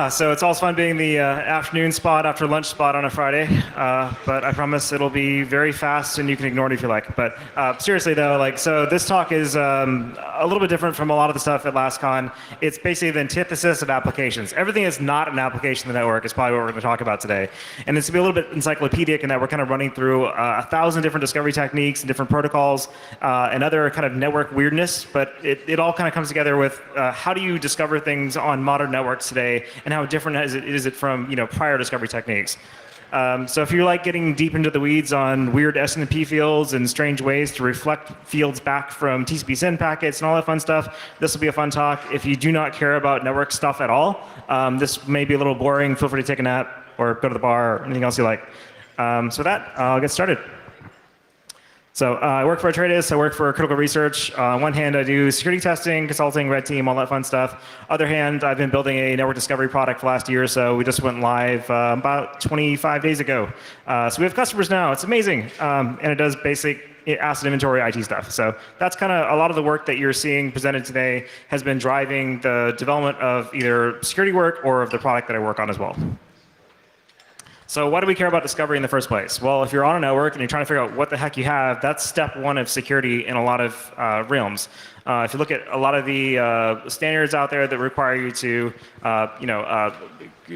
So it's always fun being the afternoon spot after lunch spot on a Friday, but I promise it'll be very fast and you can ignore it if you like. But seriously though, so this talk is a little bit different from a lot of the stuff at LASCON. It's basically the antithesis of applications. Everything is not an application of the network is probably what we're going to talk about today. And it's going to be a little bit encyclopedic in that we're kind of running through 1,000 different discovery techniques and different protocols and other kind of network weirdness, but it all kind of comes together with how do you discover things on modern networks today and how different is it from prior discovery techniques. So if you like getting deep into the weeds on weird SNMP fields and strange ways to reflect fields back from TCP send packets and all that fun stuff, this will be a fun talk. If you do not care about network stuff at all, this may be a little boring. Feel free to take a nap or go to the bar or anything else you like. So with that, I'll get started. So I work for Atreides, I work for critical research. On one hand, I do security testing, consulting, red team, all that fun stuff. Other hand, I've been building a network discovery product for the last year or so. We just went live about 25 days ago. So we have customers now, it's amazing. And it does basic asset inventory IT stuff. So that's kind of a lot of the work that you're seeing presented today has been driving the development of either security work or of the product that I work on as well. So why do we care about discovery in the first place? Well, if you're on a network and you're trying to figure out what the heck you have, that's step one of security in a lot of realms. If you look at a lot of the standards out there that require you to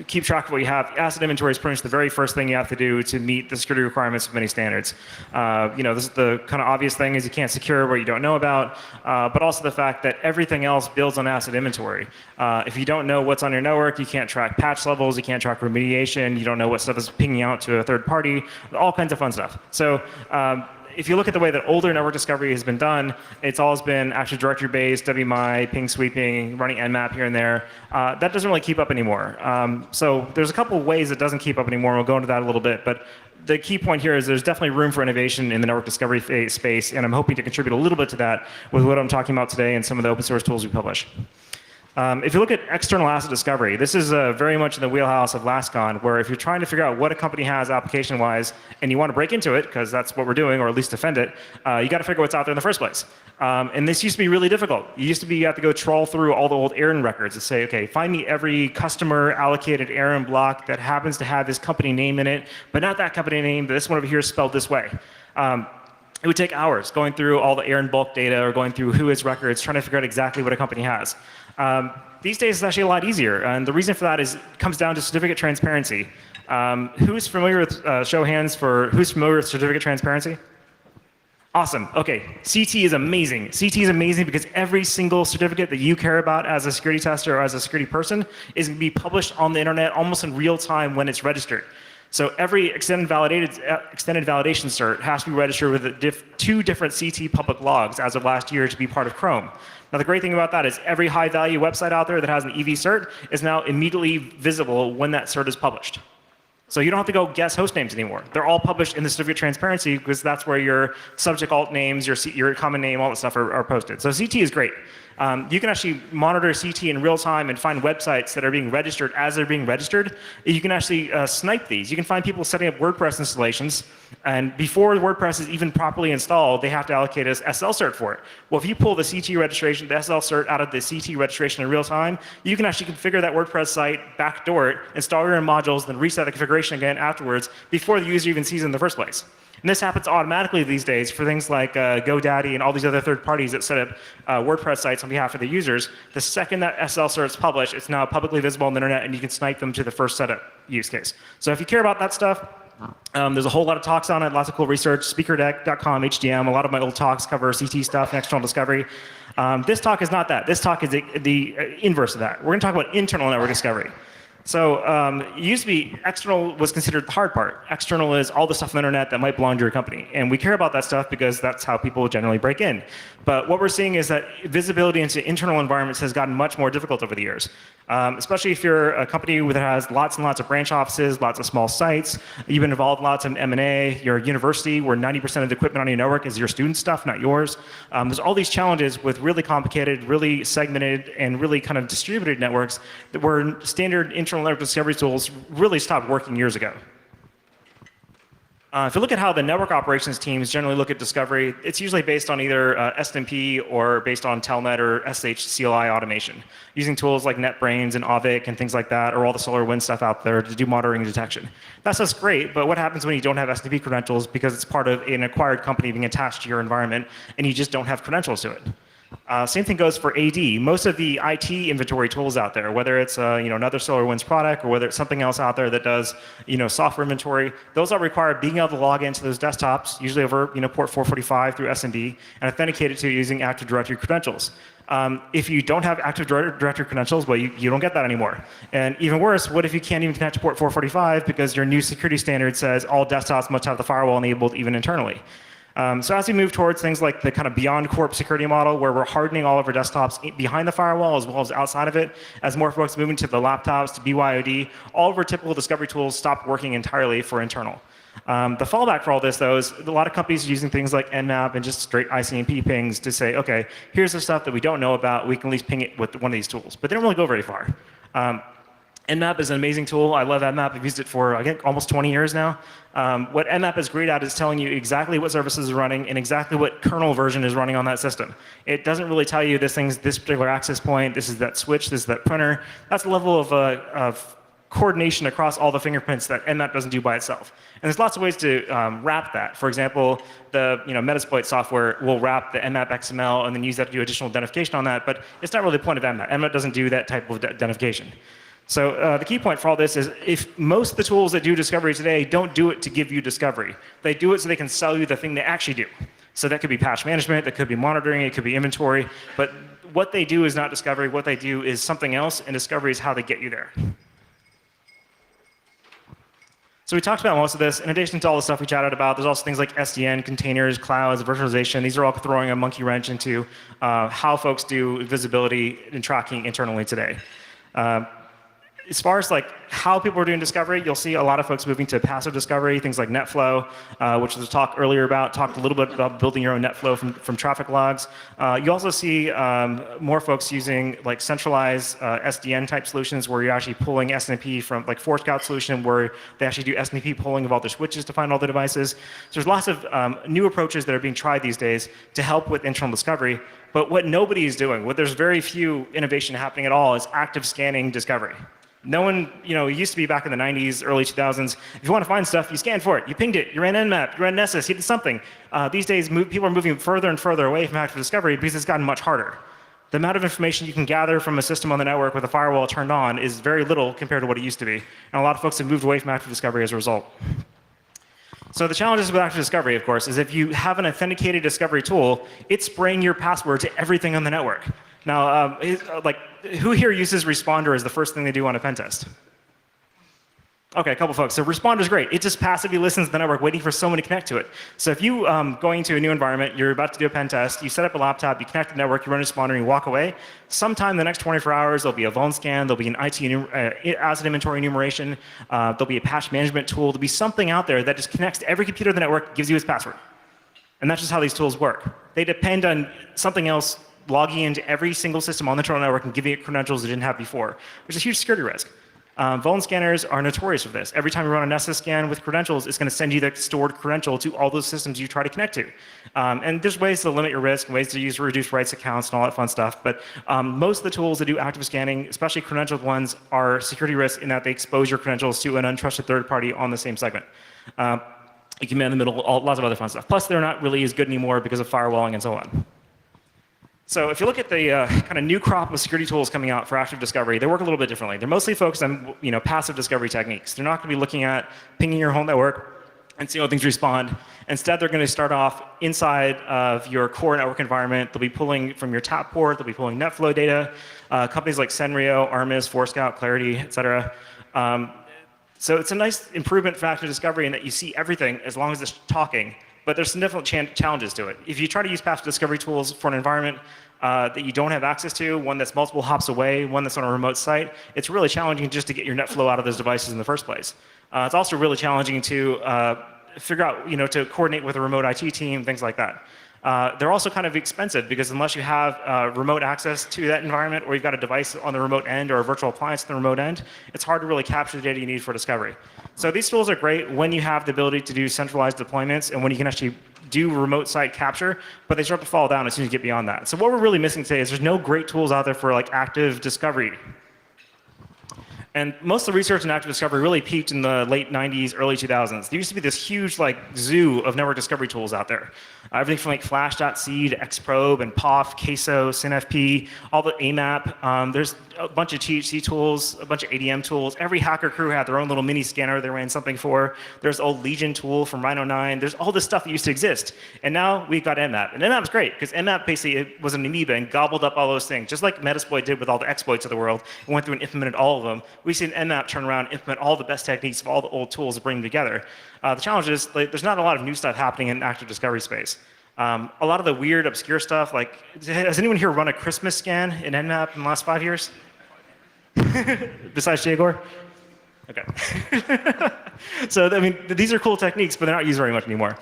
keep track of what you have, asset inventory is pretty much the very first thing you have to do to meet the security requirements of many standards. This is the kind of obvious thing is you can't secure what you don't know about, but also the fact that everything else builds on asset inventory. If you don't know what's on your network, you can't track patch levels, you can't track remediation, you don't know what stuff is pinging out to a third party, all kinds of fun stuff. So if you look at the way that older network discovery has been done, it's always been Active Directory-based, WMI, ping sweeping, running Nmap here and there. That doesn't really keep up anymore. So there's a couple of ways it doesn't keep up anymore, and we'll go into that a little bit. But the key point here is there's definitely room for innovation in the network discovery space, and I'm hoping to contribute a little bit to that with what I'm talking about today and some of the open source tools we publish. If you look at external asset discovery, this is very much in the wheelhouse of LASCON, where if you're trying to figure out what a company has application-wise and you want to break into it, because that's what we're doing, or at least defend it, you got to figure what's out there in the first place. And this used to be really difficult. You used to be, you have to go trawl through all the old ARIN records and say, okay, find me every customer allocated ARIN block that happens to have this company name in it, but not that company name, but this one over here is spelled this way. It would take hours going through all the ARIN bulk data or going through who is records, trying to figure out exactly what a company has. These days it's actually a lot easier, and the reason for that is it comes down to certificate transparency. Who's familiar with, show hands for who's familiar with certificate transparency? Awesome, okay, CT is amazing. CT is amazing because every single certificate that you care about as a security tester or as a security person is going to be published on the internet almost in real time when it's registered. So every extended validation cert has to be registered with two different CT public logs as of last year to be part of Chrome. Now the great thing about that is every high value website out there that has an EV cert is now immediately visible when that cert is published. So you don't have to go guess host names anymore. They're all published in the certificate transparency because that's where your subject alt names, your common name, all that stuff are posted. So CT is great. You can actually monitor CT in real time and find websites that are being registered as they're being registered. You can actually snipe these. You can find people setting up WordPress installations, and before WordPress is even properly installed, they have to allocate an SL cert for it. Well, if you pull the CT registration, the SL cert out of the CT registration in real time, you can actually configure that WordPress site, backdoor it, install your own modules, then reset the configuration again afterwards before the user even sees it in the first place. And this happens automatically these days for things like GoDaddy and all these other third parties that set up WordPress sites on behalf of the users. The second that SL cert is published, it's now publicly visible on the internet, and you can snipe them to the first setup use case. So if you care about that stuff, there's a whole lot of talks on it, lots of cool research, speakerdeck.com, HDM. A lot of my old talks cover CT stuff and external discovery. This talk is not that. This talk is the inverse of that. We're going to talk about internal network discovery. So it used to be external was considered the hard part. External is all the stuff on the internet that might belong to your company. And we care about that stuff because that's how people generally break in. But what we're seeing is that visibility into internal environments has gotten much more difficult over the years. Especially if you're a company that has lots and lots of branch offices, lots of small sites, you've been involved in lots of M&A, you're a university where 90% of the equipment on your network is your student stuff, not yours. There's all these challenges with really complicated, really segmented, and really kind of distributed networks that were standard internal network discovery tools really stopped working years ago. If you look at how the network operations teams generally look at discovery, it's usually based on either SNMP or based on Telnet or SSH CLI automation, using tools like NetBrains and Aavik and things like that, or all the SolarWinds stuff out there to do monitoring and detection. That's just great, but what happens when you don't have SNMP credentials because it's part of an acquired company being attached to your environment and you just don't have credentials to it? Same thing goes for AD. Most of the IT inventory tools out there, whether it's another SolarWinds product or whether it's something else out there that does software inventory, those all require being able to log into those desktops, usually over port 445 through SMB, and authenticate it to using Active Directory credentials. If you don't have Active Directory credentials, well, you don't get that anymore. And even worse, what if you can't even connect to port 445 because your new security standard says all desktops must have the firewall enabled even internally? So as we move towards things like the kind of beyond corp security model where we're hardening all of our desktops behind the firewall as well as outside of it, as more folks move into the laptops to BYOD, all of our typical discovery tools stop working entirely for internal. The fallback for all this, though, is a lot of companies are using things like Nmap and just straight ICMP pings to say, okay, here's the stuff that we don't know about, we can at least ping it with one of these tools. But they don't really go very far. Nmap is an amazing tool. I love Nmap. I've used it for, I think, almost 20 years now. What Nmap is great at is telling you exactly what services are running and exactly what kernel version is running on that system. It doesn't really tell you this thing's this particular access point, this is that switch, this is that printer. That's the level of coordination across all the fingerprints that Nmap doesn't do by itself. And there's lots of ways to wrap that. For example, the Metasploit software will wrap the Nmap XML and then use that to do additional identification on that, but it's not really the point of Nmap. Nmap doesn't do that type of identification. So the key point for all this is if most of the tools that do discovery today don't do it to give you discovery, they do it so they can sell you the thing they actually do. So that could be patch management, that could be monitoring, it could be inventory, but what they do is not discovery, what they do is something else, and discovery is how they get you there. So we talked about most of this. In addition to all the stuff we chatted about, there's also things like SDN, containers, clouds, virtualization. These are all throwing a monkey wrench into how folks do visibility and tracking internally today. As far as like how people are doing discovery, you'll see a lot of folks moving to passive discovery, things like NetFlow, which was a talk earlier about, talked a little bit about building your own NetFlow from traffic logs. You also see more folks using like centralized SDN type solutions where you're actually pulling SNMP from like Forescout solution where they actually do SNMP pulling of all their switches to find all the devices. So there's lots of new approaches that are being tried these days to help with internal discovery. But what nobody is doing, what there's very few innovation happening at all, is active scanning discovery. No one, it used to be back in the 90s, early 2000s, if you want to find stuff, you scan for it, you pinged it, you ran Nmap, you ran Nessus, you did something. These days, people are moving further and further away from active discovery because it's gotten much harder. The amount of information you can gather from a system on the network with a firewall turned on is very little compared to what it used to be. And a lot of folks have moved away from active discovery as a result. So the challenges with active discovery, of course, is if you have an authenticated discovery tool, it's spraying your password to everything on the network. Now, who here uses Responder as the first thing they do on a pen test? Okay, a couple folks. So Responder is great. It just passively listens to the network, waiting for someone to connect to it. So if you going into a new environment, you're about to do a pen test, you set up a laptop, you connect to the network, you run Responder, and you walk away. Sometime in the next 24 hours, there'll be a vuln scan, there'll be an asset inventory enumeration, there'll be a patch management tool, there'll be something out there that just connects to every computer in the network, gives you its password. And that's just how these tools work. They depend on something else logging into every single system on the internal network and giving it credentials it didn't have before, which is a huge security risk. Vuln scanners are notorious for this. Every time you run a Nessus scan with credentials, it's going to send you the stored credential to all those systems you try to connect to. And there's ways to limit your risk, ways to use reduced rights accounts and all that fun stuff. But most of the tools that do active scanning, especially credentialed ones, are security risks in that they expose your credentials to an untrusted third party on the same segment. You can man in the middle, lots of other fun stuff. Plus, they're not really as good anymore because of firewalling and so on. So if you look at the kind of new crop of security tools coming out for active discovery, they work a little bit differently. They're mostly focused on passive discovery techniques. They're not going to be looking at pinging your whole network and seeing how things respond. Instead, they're going to start off inside of your core network environment. They'll be pulling from your tap port. They'll be pulling NetFlow data. Companies like Senrio, Armis, Forescout, Clarity, et cetera. So it's a nice improvement for active discovery in that you see everything as long as it's talking, but there's some different challenges to it. If you try to use passive discovery tools for an environment that you don't have access to, one that's multiple hops away, one that's on a remote site, it's really challenging just to get your net flow out of those devices in the first place. It's also really challenging to figure out, to coordinate with a remote IT team, things like that. They're also kind of expensive because unless you have remote access to that environment, or you've got a device on the remote end or a virtual appliance on the remote end, it's hard to really capture the data you need for discovery. So these tools are great when you have the ability to do centralized deployments and when you can actually do remote site capture, but they start to fall down as soon as you get beyond that. So what we're really missing today is there's no great tools out there for like active discovery. And most of the research in active discovery really peaked in the late 90s, early 2000s. There used to be this huge zoo of network discovery tools out there. Everything from like Flash.c to Xprobe and POF, Queso, SynFP, all the AMAP. There's a bunch of THC tools, a bunch of ADM tools. Every hacker crew had their own little mini scanner they ran something for. There's old Legion tool from Rhino 9. There's all this stuff that used to exist. And now we've got Nmap. And Nmap's great because Nmap basically was an amoeba and gobbled up all those things, just like Metasploit did with all the exploits of the world and went through and implemented all of them. We've seen Nmap turn around and implement all the best techniques of all the old tools to bring them together. The challenge is there's not a lot of new stuff happening in active discovery space. A lot of the weird, obscure stuff, like, has anyone here run a Christmas scan in Nmap in the last 5 years? Besides Jagor? Okay. So, I mean, these are cool techniques, but they're not used very much anymore.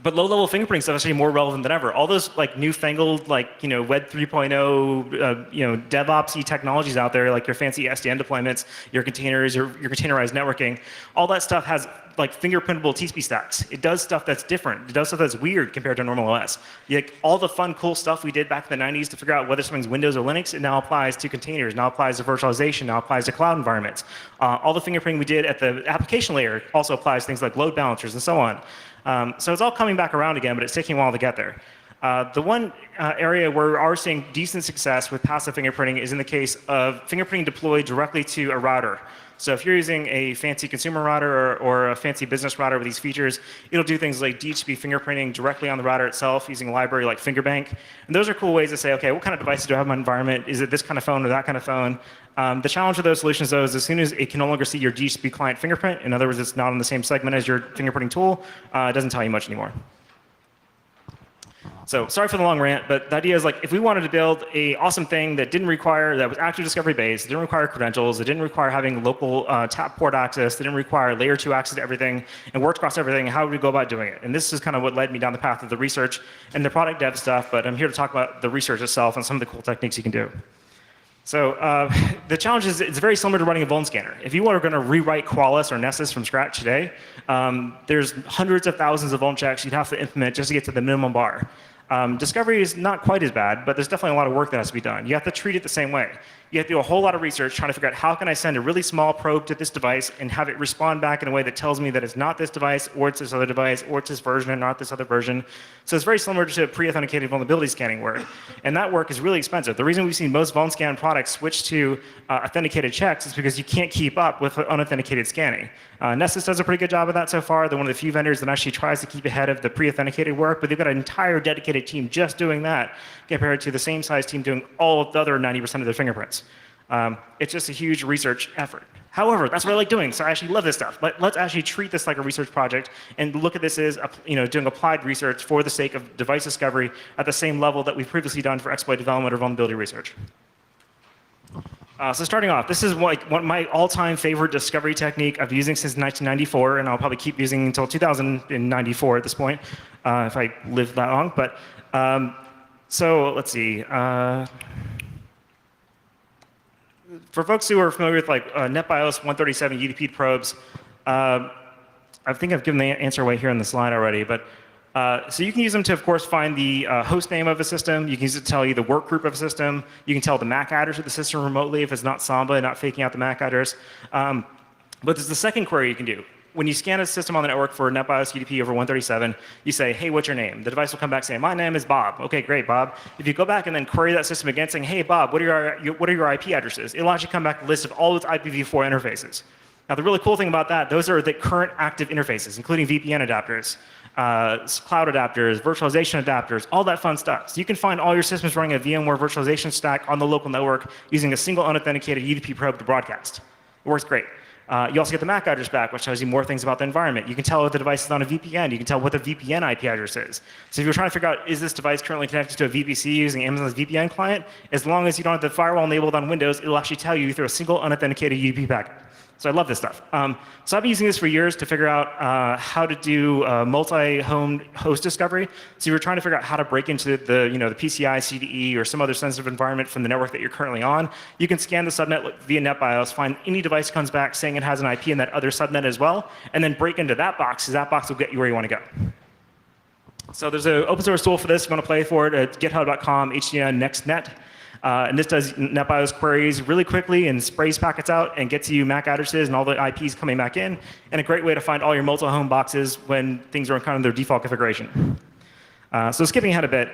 But low-level fingerprinting stuff is actually more relevant than ever. All those like newfangled, like Web 3.0, DevOps-y technologies out there, like your fancy SDN deployments, your containers, your containerized networking, all that stuff has like fingerprintable TCP stacks. It does stuff that's different. It does stuff that's weird compared to normal OS. Like, all the fun, cool stuff we did back in the 90s to figure out whether something's Windows or Linux, it now applies to containers, now applies to virtualization, now applies to cloud environments. All the fingerprinting we did at the application layer also applies to things like load balancers and so on. So it's all coming back around again, but it's taking a while to get there. The one area where we are seeing decent success with passive fingerprinting is in the case of fingerprinting deployed directly to a router. So if you're using a fancy consumer router or a fancy business router with these features, it'll do things like DHCP fingerprinting directly on the router itself using a library like Fingerbank. And those are cool ways to say, okay, what kind of devices do I have in my environment? Is it this kind of phone or that kind of phone? The challenge with those solutions, though, is as soon as it can no longer see your DHCP client fingerprint, in other words, it's not on the same segment as your fingerprinting tool, it doesn't tell you much anymore. So sorry for the long rant, but the idea is, like, if we wanted to build an awesome thing that was active discovery based, it didn't require credentials, it didn't require having local tap port access, it didn't require layer 2 access to everything, and worked across everything, how would we go about doing it? And this is kind of what led me down the path of the research and the product dev stuff, but I'm here to talk about the research itself and some of the cool techniques you can do. So the challenge is it's very similar to running a vuln scanner. If you are going to rewrite Qualys or Nessus from scratch today, there's hundreds of thousands of vuln checks you'd have to implement just to get to the minimum bar. Discovery is not quite as bad, but there's definitely a lot of work that has to be done. You have to treat it the same way. You have to do a whole lot of research trying to figure out how can I send a really small probe to this device and have it respond back in a way that tells me that it's not this device, or it's this other device, or it's this version and not this other version. So it's very similar to pre-authenticated vulnerability scanning work. And that work is really expensive. The reason we've seen most vuln scan products switch to authenticated checks is because you can't keep up with unauthenticated scanning. Nessus does a pretty good job of that so far. They're one of the few vendors that actually tries to keep ahead of the pre-authenticated work, but they've got an entire dedicated team just doing that compared to the same size team doing all of the other 90% of their fingerprints. It's just a huge research effort. However, that's what I like doing, so I actually love this stuff. Let's actually treat this like a research project and look at this as doing applied research for the sake of device discovery at the same level that we've previously done for exploit development or vulnerability research. So starting off, this is one of my all-time favorite discovery technique I've been using since 1994, and I'll probably keep using until 2094 at this point, if I live that long. But so let's see. For folks who are familiar with like NetBIOS 137 UDP probes, I think I've given the answer away here on the slide already, but so you can use them to, of course, find the host name of a system. You can use it to tell you the work group of a system. You can tell the MAC address of the system remotely if it's not Samba, not faking out the MAC address. But there's the second query you can do. When you scan a system on the network for NetBIOS UDP over 137, you say, hey, what's your name? The device will come back saying, my name is Bob. OK, great, Bob. If you go back and then query that system again saying, hey, Bob, what are your IP addresses? It'll actually come back a list of all its IPv4 interfaces. Now, the really cool thing about that, those are the current active interfaces, including VPN adapters, cloud adapters, virtualization adapters, all that fun stuff. So you can find all your systems running a VMware virtualization stack on the local network using a single unauthenticated UDP probe to broadcast. It works great. You also get the MAC address back, which tells you more things about the environment. You can tell if the device is on a VPN. You can tell what the VPN IP address is. So if you're trying to figure out, is this device currently connected to a VPC using Amazon's VPN client, as long as you don't have the firewall enabled on Windows, it'll actually tell you through a single unauthenticated UDP packet. So I love this stuff. So I've been using this for years to figure out how to do multi-home host discovery. So you're trying to figure out how to break into the PCI, CDE, or some other sensitive environment from the network that you're currently on. You can scan the subnet via NetBIOS, find any device that comes back saying it has an IP in that other subnet as well, and then break into that box, because that box will get you where you want to go. So there's an open source tool for this. If you want to play for it, at github.com, HDN NextNet. And this does NetBIOS queries really quickly and sprays packets out and gets you MAC addresses and all the IPs coming back in, and a great way to find all your multi-home boxes when things are in kind of their default configuration. So skipping ahead a bit,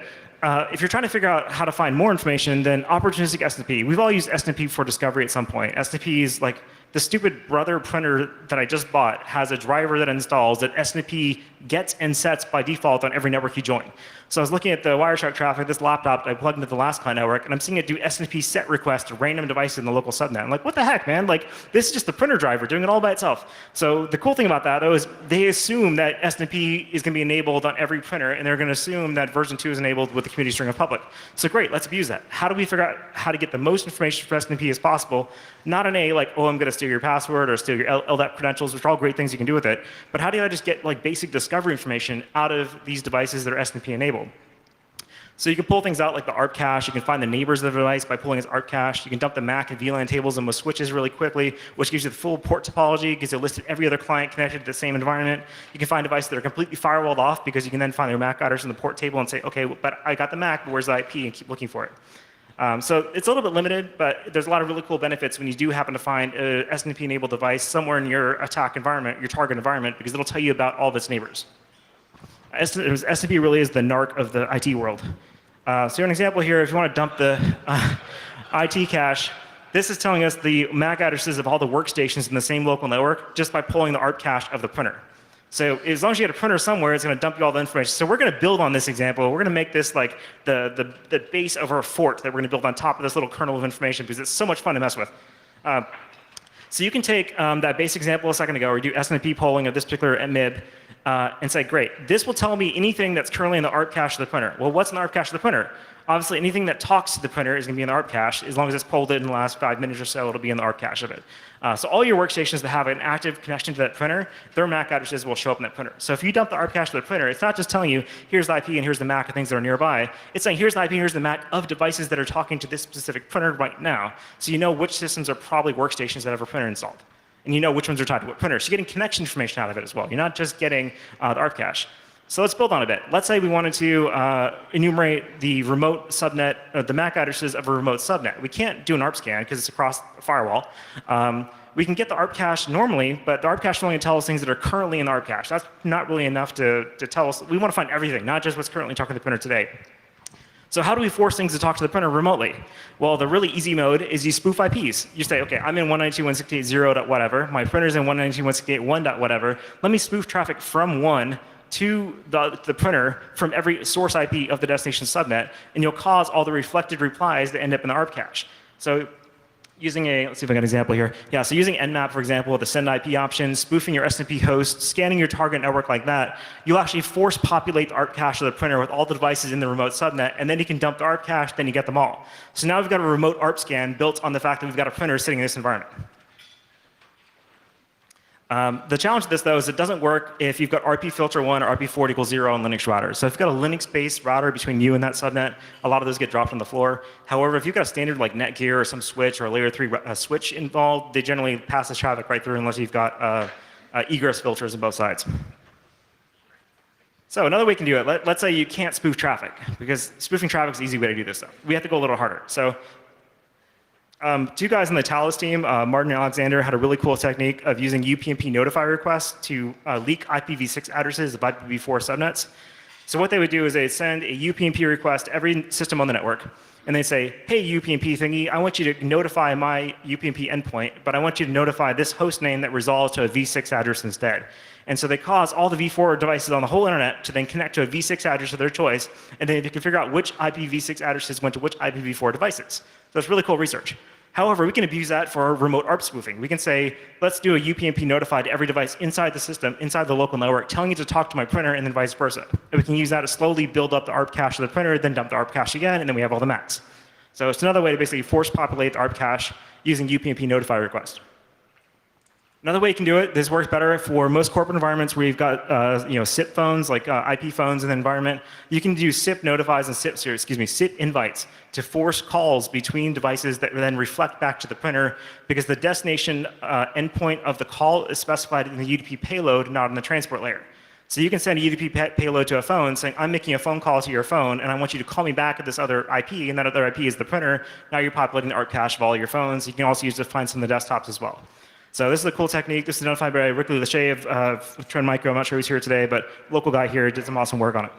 if you're trying to figure out how to find more information, then opportunistic SNP. We've all used SNP for discovery at some point. SNP is like the stupid brother printer that I just bought has a driver that installs that SNP gets and sets by default on every network you join. So I was looking at the Wireshark traffic, this laptop I plugged into the LASCON network, and I'm seeing it do SNP set requests to random devices in the local subnet. I'm like, what the heck, man? Like, this is just the printer driver doing it all by itself. So the cool thing about that, though, is they assume that SNP is going to be enabled on every printer, and they're going to assume that version 2 is enabled with the community string of public. So great, let's abuse that. How do we figure out how to get the most information from SNP as possible? Not in a, like, oh, I'm going to steal your password or steal your LDAP credentials, which are all great things you can do with it, but how do I just get, like, basic discovery information out of these devices that are SNP enabled? So you can pull things out like the ARP cache. You can find the neighbors of the device by pulling its ARP cache. You can dump the MAC and VLAN tables and with switches really quickly, which gives you the full port topology, gives you a list of every other client connected to the same environment. You can find devices that are completely firewalled off because you can then find their MAC address in the port table and say, okay, but I got the MAC, but where's the IP, and keep looking for it. So it's a little bit limited, but there's a lot of really cool benefits when you do happen to find a SNP-enabled device somewhere in your attack environment, your target environment, because it'll tell you about all of its neighbors. SNP really is the narc of the IT world. So an example here, if you want to dump the IT cache, this is telling us the MAC addresses of all the workstations in the same local network just by pulling the ARP cache of the printer. So as long as you had a printer somewhere, it's going to dump you all the information. So we're going to build on this example. We're going to make this like the base of our fort that we're going to build on top of this little kernel of information because it's so much fun to mess with. So you can take that base example a second ago, where you do SNP polling of this particular MIB, and say, great, this will tell me anything that's currently in the ARP cache of the printer. Well, what's in the ARP cache of the printer? Obviously, anything that talks to the printer is going to be in the ARP cache. As long as it's polled in the last 5 minutes or so, it'll be in the ARP cache of it. So all your workstations that have an active connection to that printer, their MAC addresses will show up in that printer. So if you dump the ARP cache to the printer, it's not just telling you, here's the IP and here's the MAC of things that are nearby. It's saying, here's the IP and here's the MAC of devices that are talking to this specific printer right now. So you know which systems are probably workstations that have a printer installed. And you know which ones are tied to what printer. So you're getting connection information out of it as well. You're not just getting the ARP cache. So let's build on a bit. Let's say we wanted to enumerate the remote subnet, the MAC addresses of a remote subnet. We can't do an ARP scan because it's across a firewall. We can get the ARP cache normally, but the ARP cache only tells us things that are currently in the ARP cache. That's not really enough to tell us. We want to find everything, not just what's currently talking to the printer today. So how do we force things to talk to the printer remotely? Well, the really easy mode is you spoof IPs. You say, okay, I'm in 192.168.0.whatever. My printer's in 192.168.1.whatever. Let me spoof traffic from 1 to the printer from every source IP of the destination subnet, and you'll cause all the reflected replies that end up in the ARP cache. So using let's see if I got an example here. Yeah, so using Nmap, for example, with the send IP option, spoofing your SNP host, scanning your target network like that, you'll actually force populate the ARP cache of the printer with all the devices in the remote subnet, and then you can dump the ARP cache, then you get them all. So now we've got a remote ARP scan built on the fact that we've got a printer sitting in this environment. The challenge with this, though, is it doesn't work if you've got RP filter 1 or RP fort equals 0 on Linux routers. So if you've got a Linux-based router between you and that subnet, a lot of those get dropped on the floor. However, if you've got a standard like Netgear or some switch or a layer 3 switch involved, they generally pass the traffic right through unless you've got egress filters on both sides. So another way you can do it, let's say you can't spoof traffic, because spoofing traffic is an easy way to do this stuff. We have to go a little harder. So two guys on the Talos team, Martin and Alexander, had a really cool technique of using UPnP notify requests to leak IPv6 addresses of IPv4 subnets. So what they would do is they'd send a UPnP request to every system on the network, and they'd say, hey, UPnP thingy, I want you to notify my UPnP endpoint, but I want you to notify this host name that resolves to a v6 address instead. And so they cause all the v4 devices on the whole internet to then connect to a v6 address of their choice, and then they can figure out which IPv6 addresses went to which IPv4 devices. So it's really cool research. However, we can abuse that for remote ARP spoofing. We can say, let's do a UPnP notify to every device inside the system, inside the local network, telling it to talk to my printer, and then vice versa. And we can use that to slowly build up the ARP cache of the printer, then dump the ARP cache again, and then we have all the Macs. So it's another way to basically force populate the ARP cache using UPnP notify request. Another way you can do it, this works better for most corporate environments where you've got SIP phones, like IP phones in the environment. You can do SIP notifies and SIP invites to force calls between devices that then reflect back to the printer, because the destination endpoint of the call is specified in the UDP payload, not in the transport layer. So you can send a UDP payload to a phone saying, I'm making a phone call to your phone, and I want you to call me back at this other IP, and that other IP is the printer. Now you're populating the ARP cache of all your phones. You can also use it to find some of the desktops as well. So this is a cool technique. This is notified by Rick Lachey of Trend Micro. I'm not sure who's here today, but local guy here did some awesome work on it.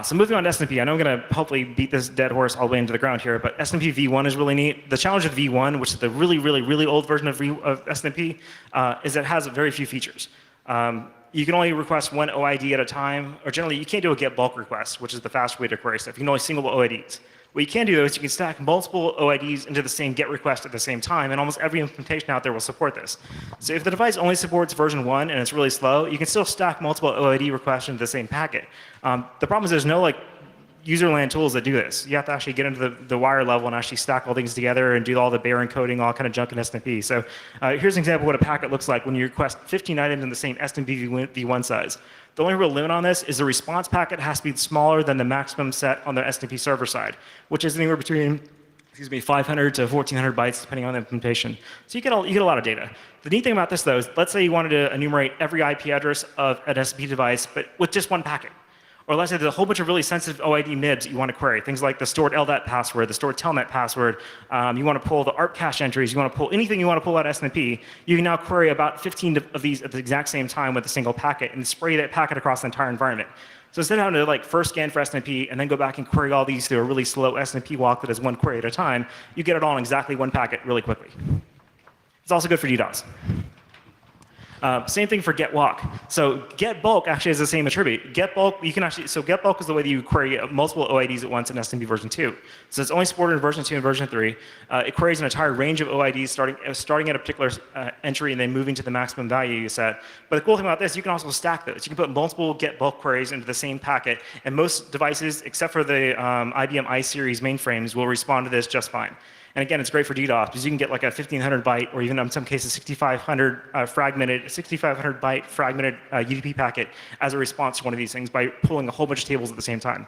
So moving on to SNP, I know I'm going to hopefully beat this dead horse all the way into the ground here, but SNP v1 is really neat. The challenge with v1, which is the really, really, really old version of SNP, is that it has very few features. You can only request one OID at a time, or generally you can't do a get bulk request, which is the fast way to query stuff. You can only single OIDs. What you can do though is you can stack multiple OIDs into the same GET request at the same time, and almost every implementation out there will support this. So if the device only supports version 1 and it's really slow, you can still stack multiple OID requests into the same packet. The problem is there's no user-land tools that do this. You have to actually get into the wire level and actually stack all things together and do all the bear encoding, all kind of junk in SNP. So here's an example of what a packet looks like when you request 15 items in the same SNP v1 size. The only real limit on this is the response packet has to be smaller than the maximum set on the SNP server side, which is anywhere between 500 to 1400 bytes, depending on the implementation. So you get a lot of data. The neat thing about this, though, is let's say you wanted to enumerate every IP address of an SNP device, but with just one packet. Or let's say there's a whole bunch of really sensitive OID MIBs that you want to query, things like the stored LDAT password, the stored telnet password. You want to pull the ARP cache entries. You want to pull anything you want to pull out of SNP. You can now query about 15 of these at the exact same time with a single packet and spray that packet across the entire environment. So instead of having to first scan for SNP and then go back and query all these through a really slow SNP walk that does one query at a time, you get it all in exactly one packet really quickly. It's also good for DDoS. Same thing for get walk. So get bulk actually has the same attribute. Get bulk, you can actually, so get bulk is the way that you query multiple OIDs at once in SNP version 2. So it's only supported in version 2 and version 3. It queries an entire range of OIDs starting at a particular entry and then moving to the maximum value you set. But the cool thing about this, you can also stack those. You can put multiple get bulk queries into the same packet, and most devices, except for the IBM i-series mainframes, will respond to this just fine. And again, it's great for DDoS because you can get like a 1500 byte or even in some cases 6500 byte fragmented UDP packet as a response to one of these things by pulling a whole bunch of tables at the same time.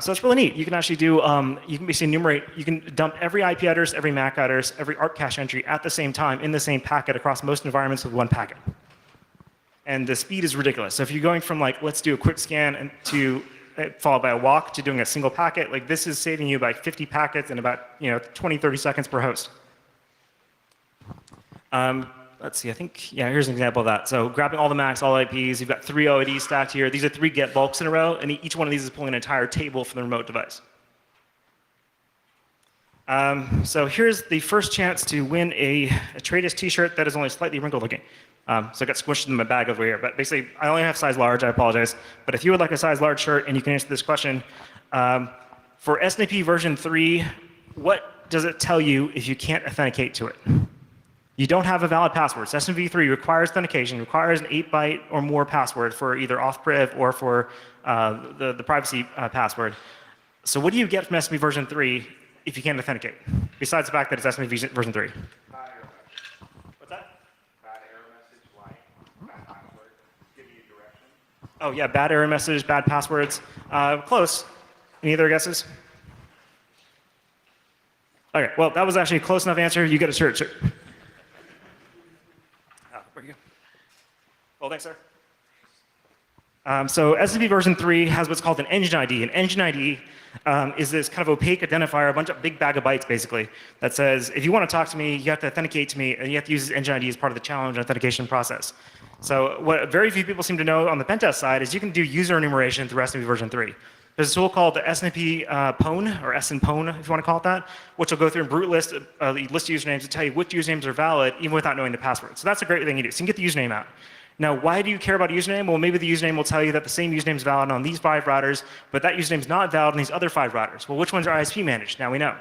So it's really neat. You can actually do, you can basically enumerate, you can dump every IP address, every MAC address, every ARP cache entry at the same time in the same packet across most environments with one packet. And the speed is ridiculous. So if you're going from let's do a quick scan to followed by a walk to doing a single packet, this is saving you about 50 packets in about 20, 30 seconds per host. Let's see, I think, here's an example of that. So grabbing all the Macs, all IPs, you've got 3 OIDs stacked here. These are 3 get bulks in a row, and each one of these is pulling an entire table from the remote device. So here's the first chance to win a Tradus t-shirt that is only slightly wrinkled looking. So I got squished in my bag over here. But basically, I only have size large. I apologize. But if you would like a size large shirt and you can answer this question, for SNP version 3, what does it tell you if you can't authenticate to it? You don't have a valid password. So SNP3 requires authentication, requires an 8-byte or more password for either off-priv or for the privacy password. So what do you get from SNP version 3 if you can't authenticate, besides the fact that it's SNP version 3? Oh yeah, bad error message, bad passwords. Close. Any other guesses? Okay, well, that was actually a close enough answer. You get a shirt. Where you go? Well, thanks, sir. So SNP version 3 has what's called an engine ID. An engine ID is this kind of opaque identifier, a bunch of big bag of bytes, basically, that says, if you want to talk to me, you have to authenticate to me, and you have to use this engine ID as part of the challenge authentication process. So what very few people seem to know on the pentest side is you can do user enumeration through SNP version 3. There's a tool called the SNP pwn, or SNPwn, if you want to call it that, which will go through and brute list usernames to tell you which usernames are valid, even without knowing the password. So that's a great thing you do. So you can get the username out. Now, why do you care about a username? Well, maybe the username will tell you that the same username is valid on these 5 routers, but that username is not valid on these other 5 routers. Well, which ones are ISP managed? Now we know.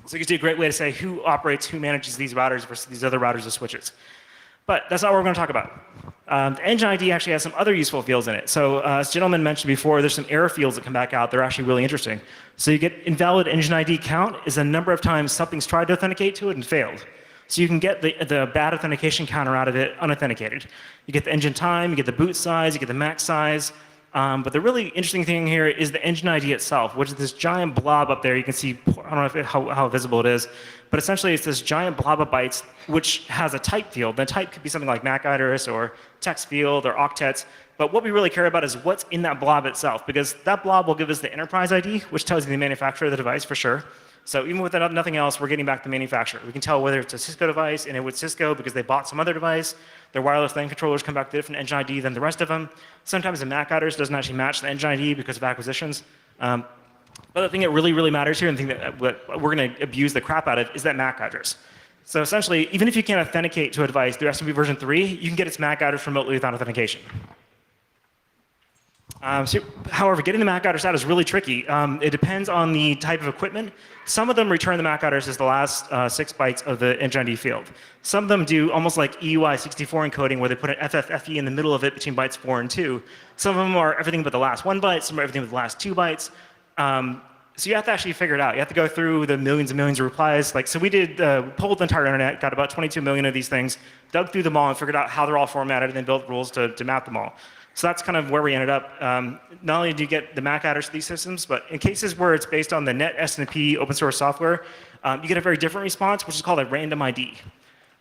So it gives you a great way to say who operates, who manages these routers versus these other routers or switches. But that's not what we're going to talk about. The engine ID actually has some other useful fields in it. So as gentleman mentioned before, there's some error fields that come back out. They're actually really interesting. So you get invalid engine ID count is the number of times something's tried to authenticate to it and failed. So you can get the bad authentication counter out of it unauthenticated. You get the engine time, you get the boot size, you get the max size. But the really interesting thing here is the engine ID itself, which is this giant blob up there. You can see, I don't know how visible it is, but essentially it's this giant blob of bytes which has a type field. The type could be something like MAC address or text field or octets. But what we really care about is what's in that blob itself, because that blob will give us the enterprise ID, which tells you the manufacturer of the device for sure. So even with nothing else, we're getting back the manufacturer. We can tell whether it's a Cisco device, and it was Cisco because they bought some other device. Their wireless LAN controllers come back with a different engine ID than the rest of them. Sometimes the MAC address doesn't actually match the engine ID because of acquisitions. But the thing that really matters here, and the thing that we're going to abuse the crap out of, is that MAC address. So essentially, even if you can't authenticate to a device through SMP version 3, you can get its MAC address remotely without authentication. However, getting the MAC address out is really tricky. It depends on the type of equipment. Some of them return the MAC address as the last 6 bytes of the engine ID field. Some of them do almost like EUI64 encoding, where they put an FFFE in the middle of it between bytes 4 and 2. Some of them are everything but the last 1 byte. Some are everything but the last 2 bytes. So you have to actually figure it out. You have to go through the millions and millions of replies. So we pulled the entire internet, got about 22 million of these things, dug through them all, and figured out how they're all formatted, and then built rules to map them all. So that's kind of where we ended up. Not only do you get the MAC address to these systems, but in cases where it's based on the net SNP open source software, you get a very different response, which is called a random ID.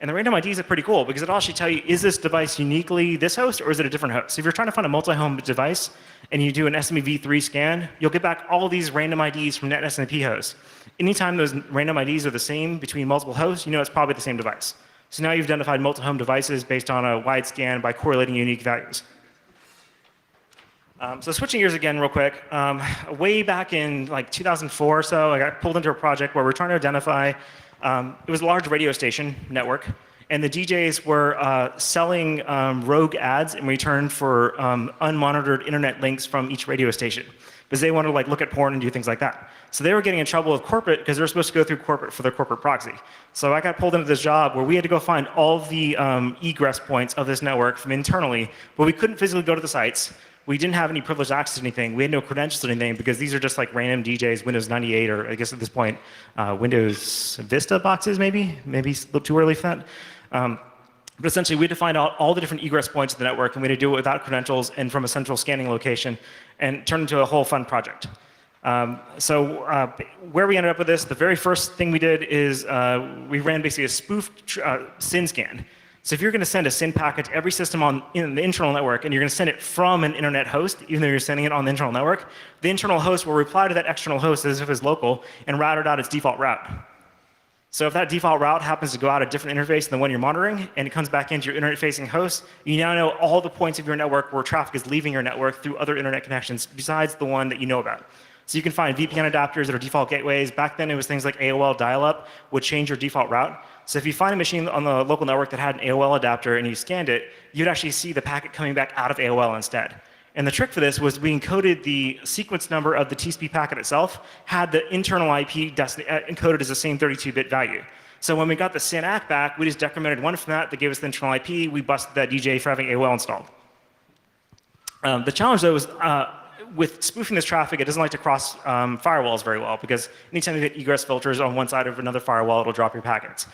And the random IDs are pretty cool because it'll actually tell you, is this device uniquely this host or is it a different host? So if you're trying to find a multi-home device and you do an SME-v3 scan, you'll get back all of these random IDs from net SNP hosts. Anytime those random IDs are the same between multiple hosts, you know it's probably the same device. So now you've identified multi-home devices based on a wide scan by correlating unique values. So switching gears again real quick, way back in like 2004 or so, I got pulled into a project where we're trying to identify, it was a large radio station network, and the DJs were selling rogue ads in return for unmonitored internet links from each radio station, because they wanted to like look at porn and do things like that. So they were getting in trouble with corporate because they were supposed to go through corporate for their corporate proxy. So I got pulled into this job where we had to go find all the egress points of this network from internally, but we couldn't physically go to the sites. We didn't have any privileged access to anything. We had no credentials to anything because these are just like random DJs, Windows 98, or I guess at this point, Windows Vista boxes maybe? Maybe a little too early for that. But essentially, we had to find out all the different egress points of the network, and we had to do it without credentials and from a central scanning location, and turn into a whole fun project. Where we ended up with this, the very first thing we did is we ran basically a spoofed SYN scan. So if you're going to send a SYN packet to every system in the internal network, and you're going to send it from an internet host, even though you're sending it on the internal network, the internal host will reply to that external host as if it's local and route it out its default route. So if that default route happens to go out a different interface than the one you're monitoring, and it comes back into your internet-facing host, you now know all the points of your network where traffic is leaving your network through other internet connections besides the one that you know about. So you can find VPN adapters that are default gateways. Back then, it was things like AOL dial-up would change your default route. So if you find a machine on the local network that had an AOL adapter and you scanned it, you'd actually see the packet coming back out of AOL instead. And the trick for this was we encoded the sequence number of the TCP packet itself, had the internal IP encoded as the same 32-bit value. So when we got the SYN ACK back, we just decremented one from that gave us the internal IP. We busted that DJ for having AOL installed. The challenge, though, was with spoofing this traffic, it doesn't like to cross firewalls very well, because anytime you hit egress filters on one side of another firewall, it'll drop your packets.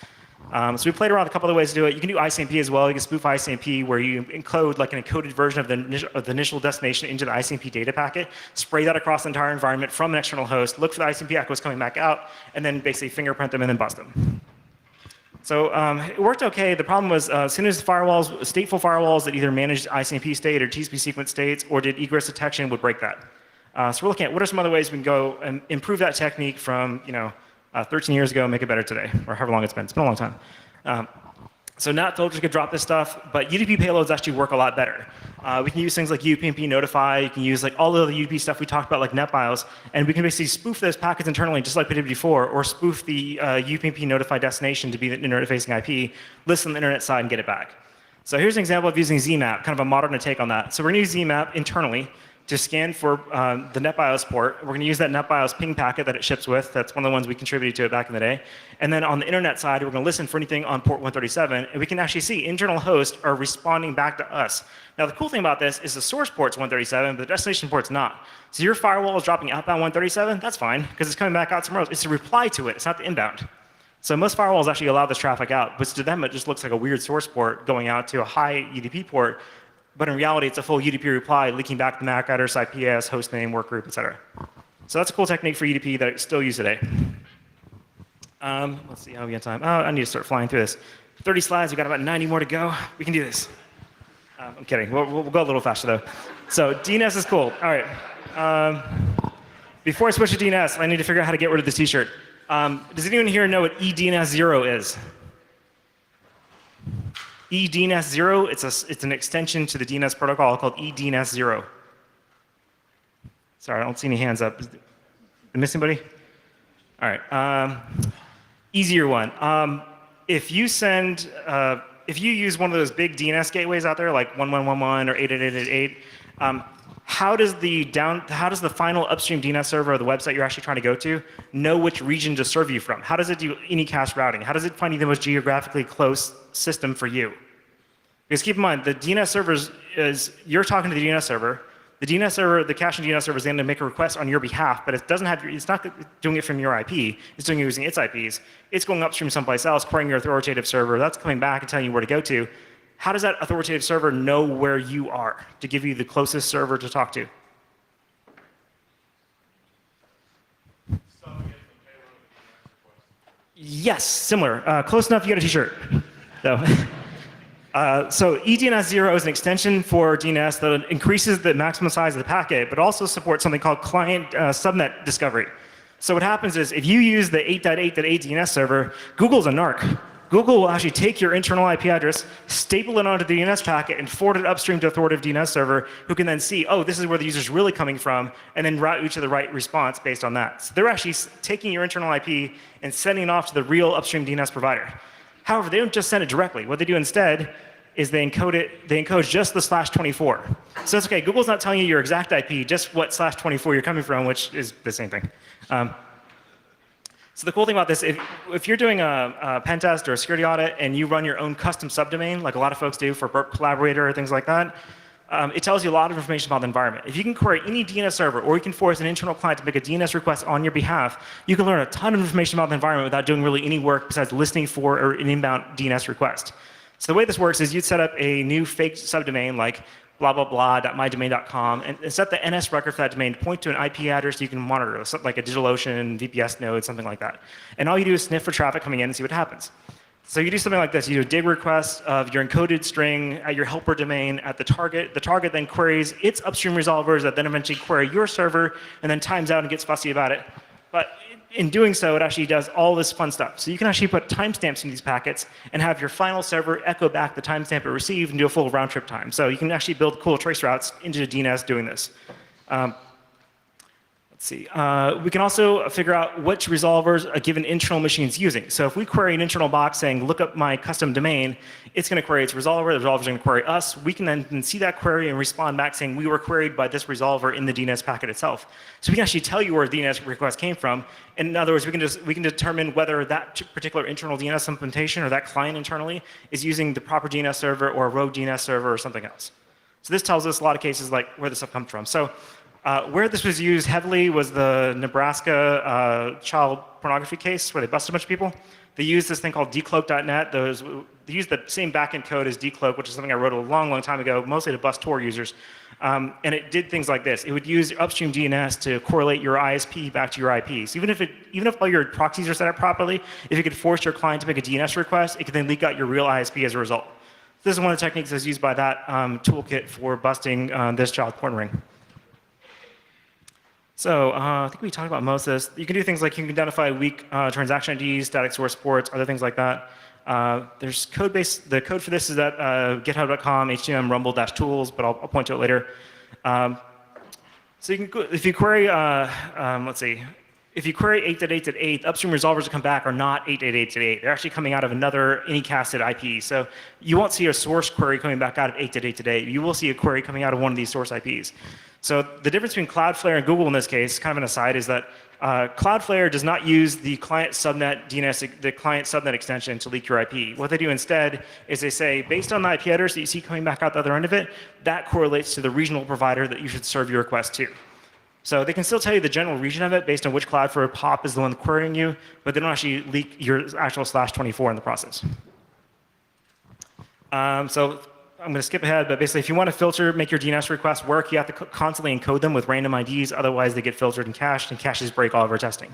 So we played around with a couple of ways to do it. You can do ICMP as well. You can spoof ICMP where you encode like an encoded version of the initial destination into the ICMP data packet, spray that across the entire environment from an external host, look for the ICMP echoes coming back out, and then basically fingerprint them and then bust them. So it worked okay. The problem was as soon as firewalls, stateful firewalls that either managed ICMP state or TCP sequence states or did egress detection would break that. So we're looking at what are some other ways we can go and improve that technique from 13 years ago, make it better today, or however long it's been. It's been a long time. So NAT filters could drop this stuff, but UDP payloads actually work a lot better. We can use things like UPnP notify. You can use like all of the UDP stuff we talked about, like NetBIOS, and we can basically spoof those packets internally, just like we did before, or spoof the UPnP notify destination to be the internet-facing IP, listen on the internet side, and get it back. So here's an example of using ZMAP, kind of a modern take on that. So we're going to use ZMAP internally. to scan for the NetBIOS port. We're going to use that NetBIOS ping packet that it ships with. That's one of the ones we contributed to it back in the day. And then on the internet side, we're going to listen for anything on port 137. And we can actually see internal hosts are responding back to us. Now, the cool thing about this is the source port's 137, but the destination port's not. So your firewall is dropping outbound 137. That's fine, because it's coming back out somewhere else. It's a reply to it. It's not the inbound. So most firewalls actually allow this traffic out. But to them, it just looks like a weird source port going out to a high UDP port. But in reality, it's a full UDP reply leaking back to the MAC address, IPS, host name, workgroup, et cetera. So that's a cool technique for UDP that I still use today. Let's see how we got time. Oh, I need to start flying through this. 30 slides, we've got about 90 more to go. We can do this. I'm kidding. We'll go a little faster, though. So DNS is cool. All right. Before I switch to DNS, I need to figure out how to get rid of this t-shirt. Does anyone here know what eDNS0 is? eDNS0, it's an extension to the DNS protocol called eDNS0. Sorry, I don't see any hands up. Did I miss anybody? All right. Easier one. If you use one of those big DNS gateways out there, like 1111 or 88888, how does the final upstream DNS server or the website you're actually trying to go to know which region to serve you from? How does it do any cache routing? How does it find the most geographically close system for you? Because keep in mind, the DNS servers you're talking to the DNS server. The DNS server, the caching DNS server is going to make a request on your behalf, but it doesn't have. It's not doing it from your IP. It's doing it using its IPs. It's going upstream someplace else, querying your authoritative server. That's coming back and telling you where to go to. How does that authoritative server know where you are to give you the closest server to talk to? Yes, similar. Close enough, you get a t-shirt. So eDNS0 is an extension for DNS that increases the maximum size of the packet, but also supports something called client subnet discovery. So what happens is if you use the 8.8.8 DNS server, Google's a narc. Google will actually take your internal IP address, staple it onto the DNS packet, and forward it upstream to authoritative DNS server, who can then see, oh, this is where the user's really coming from, and then route you to the right response based on that. So they're actually taking your internal IP and sending it off to the real upstream DNS provider. However, they don't just send it directly. What they do instead is they encode just the /24. So it's okay, Google's not telling you your exact IP, just what /24 you're coming from, which is the same thing. So the cool thing about this, if you're doing a pen test or a security audit and you run your own custom subdomain, like a lot of folks do for Burp Collaborator or things like that, it tells you a lot of information about the environment. If you can query any DNS server, or you can force an internal client to make a DNS request on your behalf, you can learn a ton of information about the environment without doing really any work besides listening for an inbound DNS request. So the way this works is you'd set up a new fake subdomain like blah, blah, blah.mydomain.com, and set the NS record for that domain to point to an IP address you can monitor, like a DigitalOcean, VPS node, something like that. And all you do is sniff for traffic coming in and see what happens. So you do something like this. You do a dig request of your encoded string at your helper domain at the target. The target then queries its upstream resolvers that then eventually query your server and then times out and gets fussy about it. But in doing so, it actually does all this fun stuff. So you can actually put timestamps in these packets and have your final server echo back the timestamp it received and do a full round trip time. So you can actually build cool trace routes into the DNS doing this. Let's see. We can also figure out which resolvers a given internal machine is using. So if we query an internal box saying, look up my custom domain, it's going to query its resolver. The resolver is going to query us. We can then see that query and respond back saying, we were queried by this resolver in the DNS packet itself. So we can actually tell you where the DNS request came from. In other words, we can determine whether that particular internal DNS implementation or that client internally is using the proper DNS server or a rogue DNS server or something else. So this tells us a lot of cases like where this stuff comes from. So where this was used heavily was the Nebraska child pornography case where they busted a bunch of people. They used this thing called decloak.net. They used the same backend code as decloak, which is something I wrote a long, long time ago, mostly to bust Tor users. And it did things like this. It would use upstream DNS to correlate your ISP back to your IPs. Even if all your proxies are set up properly, if you could force your client to make a DNS request, it could then leak out your real ISP as a result. This is one of the techniques that's used by that toolkit for busting this child porn ring. So I think we talked about most of this. You can do things like you can identify weak transaction IDs, static source ports, other things like that. There's code base. The code for this is at github.com, HTML rumble-tools, but I'll point to it later. So you can, if you query, let's see, if you query 8.8.8, the upstream resolvers that come back are not 8.8.8. They're actually coming out of another anycasted IP. So you won't see a source query coming back out of 8.8.8. You will see a query coming out of one of these source IPs. So the difference between Cloudflare and Google in this case, kind of an aside, is that Cloudflare does not use the client subnet DNS, the client subnet extension to leak your IP. What they do instead is they say, based on the IP address that you see coming back out the other end of it, that correlates to the regional provider that you should serve your request to. So they can still tell you the general region of it based on which Cloudflare POP is the one querying you, but they don't actually leak your actual /24 in the process. So I'm going to skip ahead, but basically if you want to filter, make your DNS requests work, you have to constantly encode them with random IDs, otherwise they get filtered and caches break all of our testing.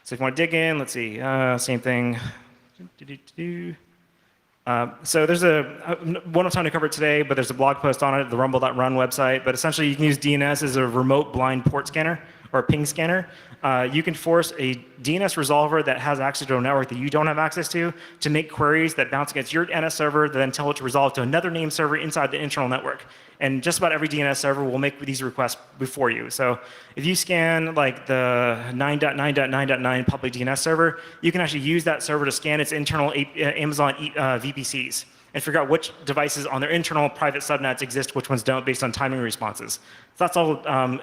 So if you want to dig in, let's see, same thing. So there's won't have time to cover it today, but there's a blog post on it, the rumble.run website. But essentially, you can use DNS as a remote blind port scanner or a ping scanner. You can force a DNS resolver that has access to a network that you don't have access to make queries that bounce against your NS server, that then tell it to resolve to another name server inside the internal network. And just about every DNS server will make these requests before you. So if you scan like the 9.9.9.9 public DNS server, you can actually use that server to scan its internal Amazon VPCs and figure out which devices on their internal private subnets exist, which ones don't, based on timing responses. So that's all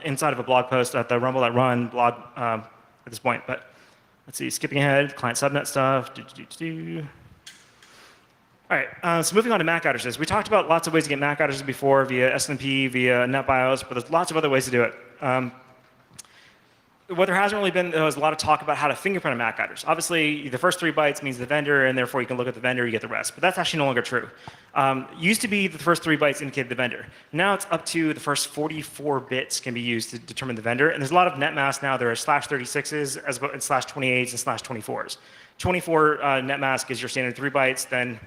inside of a blog post at the rumble.run blog at this point. But let's see, skipping ahead, client subnet stuff. All right, so moving on to MAC addresses. We talked about lots of ways to get MAC addresses before via SNMP, via NetBIOS, but there's lots of other ways to do it. What there hasn't really been, is a lot of talk about how to fingerprint a MAC address. Obviously, the first 3 bytes means the vendor, and therefore you can look at the vendor, you get the rest. But that's actually no longer true. Used to be the first 3 bytes indicated the vendor. Now it's up to the first 44 bits can be used to determine the vendor. And there's a lot of netmasks now. There are /36s, and /28s, and /24s. 24 netmask is your standard 3 bytes. Then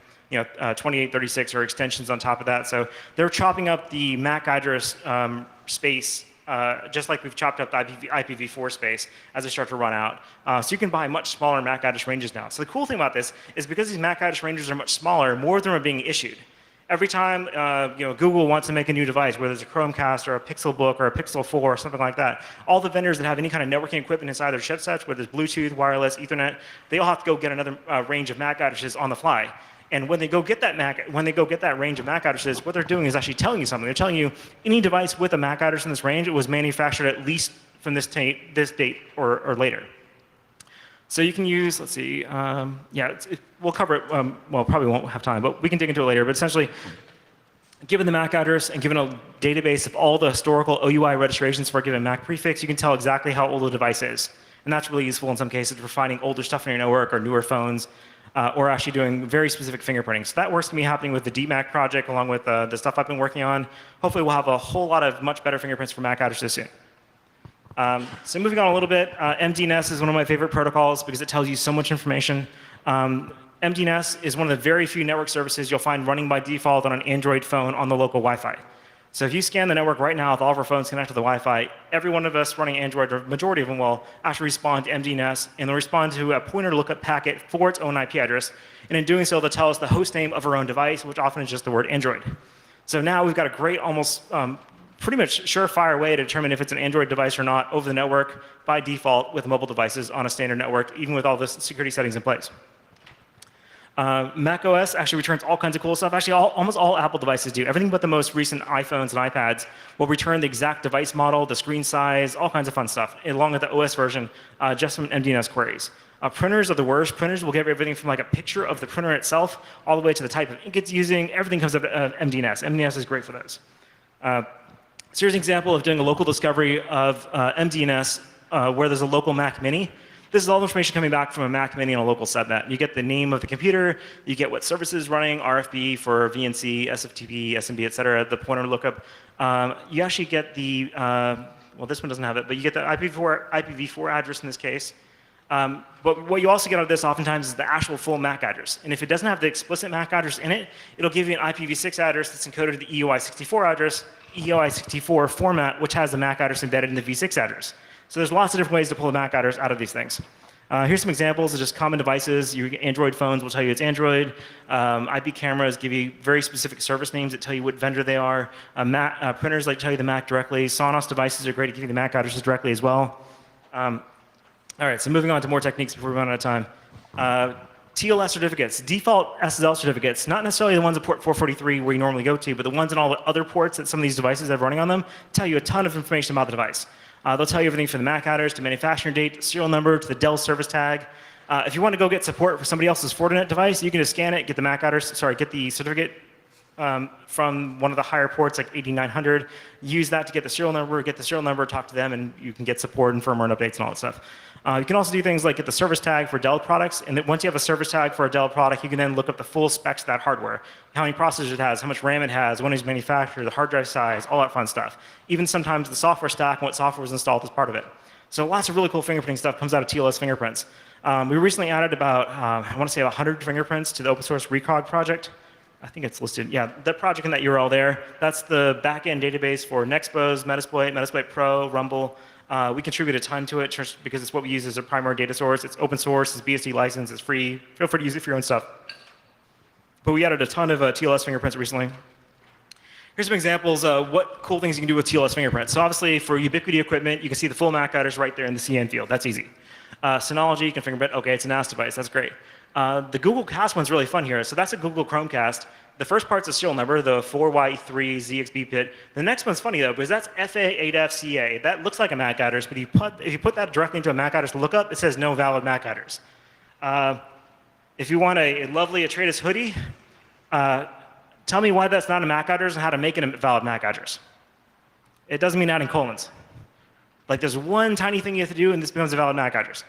28, 36 are extensions on top of that. So they're chopping up the MAC address space just like we've chopped up the IPv4 space as they start to run out. So you can buy much smaller MAC address ranges now. So the cool thing about this is because these MAC address ranges are much smaller, more of them are being issued. Every time Google wants to make a new device, whether it's a Chromecast or a Pixelbook or a Pixel 4 or something like that, all the vendors that have any kind of networking equipment inside their chipsets, whether it's Bluetooth, wireless, Ethernet, they all have to go get another range of MAC addresses on the fly. And when they go get that range of MAC addresses, what they're doing is actually telling you something. They're telling you any device with a MAC address in this range, it was manufactured at least from this date or later. So you can use, let's see, we'll cover it, well, probably won't have time, but we can dig into it later. But essentially, given the MAC address and given a database of all the historical OUI registrations for a given MAC prefix, you can tell exactly how old the device is. And that's really useful in some cases for finding older stuff in your network or newer phones. Or actually doing very specific fingerprinting. So that works to me happening with the DMAC project along with the stuff I've been working on. Hopefully we'll have a whole lot of much better fingerprints for MAC addresses soon. So moving on a little bit, MDNS is one of my favorite protocols because it tells you so much information. MDNS is one of the very few network services you'll find running by default on an Android phone on the local Wi-Fi. So if you scan the network right now with all of our phones connected to the Wi-Fi, every one of us running Android, or majority of them will actually respond to MDNS, and they'll respond to a pointer lookup packet for its own IP address. And in doing so, they'll tell us the host name of our own device, which often is just the word Android. So now we've got a great, almost pretty much surefire way to determine if it's an Android device or not over the network by default with mobile devices on a standard network, even with all the security settings in place. Mac OS actually returns all kinds of cool stuff. Actually, almost all Apple devices do. Everything but the most recent iPhones and iPads will return the exact device model, the screen size, all kinds of fun stuff, along with the OS version, just from MDNS queries. Printers are the worst. Printers will give everything from like a picture of the printer itself all the way to the type of ink it's using. Everything comes up MDNS. MDNS is great for those. So here's an example of doing a local discovery of MDNS where there's a local Mac Mini. This is all the information coming back from a Mac Mini on a local subnet. You get the name of the computer, you get what services running, RFB for VNC, SFTP, SMB, et cetera, the pointer lookup. You actually get the, well, this one doesn't have it, but you get the IPv4 address in this case. But what you also get out of this oftentimes is the actual full MAC address. And if it doesn't have the explicit MAC address in it, it'll give you an IPv6 address that's encoded to the EOI64 address, EOI64 format, which has the MAC address embedded in the v6 address. So there's lots of different ways to pull the MAC address out of these things. Here's some examples of just common devices. Your Android phones will tell you it's Android. IP cameras give you very specific service names that tell you what vendor they are. Printers like tell you the MAC directly. Sonos devices are great to give you the MAC addresses directly as well. All right, so moving on to more techniques before we run out of time. TLS certificates, default SSL certificates, not necessarily the ones at port 443 where you normally go to, but the ones in all the other ports that some of these devices have running on them tell you a ton of information about the device. They'll tell you everything from the MAC address to manufacturing date, serial number to the Dell service tag. If you want to go get support for somebody else's Fortinet device, you can just scan it, get the MAC address, get the certificate from one of the higher ports like 8900, use that to get the serial number, talk to them, and you can get support and firmware and updates and all that stuff. You can also do things like get the service tag for Dell products, and then once you have a service tag for a Dell product, you can then look up the full specs of that hardware, how many processors it has, how much RAM it has, when it was manufactured, the hard drive size, all that fun stuff. Even sometimes the software stack and what software was installed as part of it. So lots of really cool fingerprinting stuff comes out of TLS fingerprints. We recently added about, I want to say 100 fingerprints to the open source Recog project. I think it's listed. Yeah, that project in that URL there, that's the backend database for Nexpose, Metasploit, Metasploit Pro, Rumble. We contribute a ton to it just because it's what we use as a primary data source. It's open source, it's BSD licensed, it's free. Feel free to use it for your own stuff. But we added a ton of TLS fingerprints recently. Here's some examples of what cool things you can do with TLS fingerprints. So obviously for Ubiquiti equipment, you can see the full MAC address right there in the CN field. That's easy. Synology, you can fingerprint, okay, it's a NAS device, that's great. The Google Cast one's really fun here. So that's a Google Chromecast. The first part's a serial number, the 4Y3 ZXB bit. The next one's funny though, because that's FA8FCA. That looks like a MAC address, but if you put that directly into a MAC address to look up, it says no valid MAC address. If you want a lovely Atreides hoodie, tell me why that's not a MAC address and how to make it a valid MAC address. It doesn't mean adding colons. Like there's one tiny thing you have to do and this becomes a valid MAC address.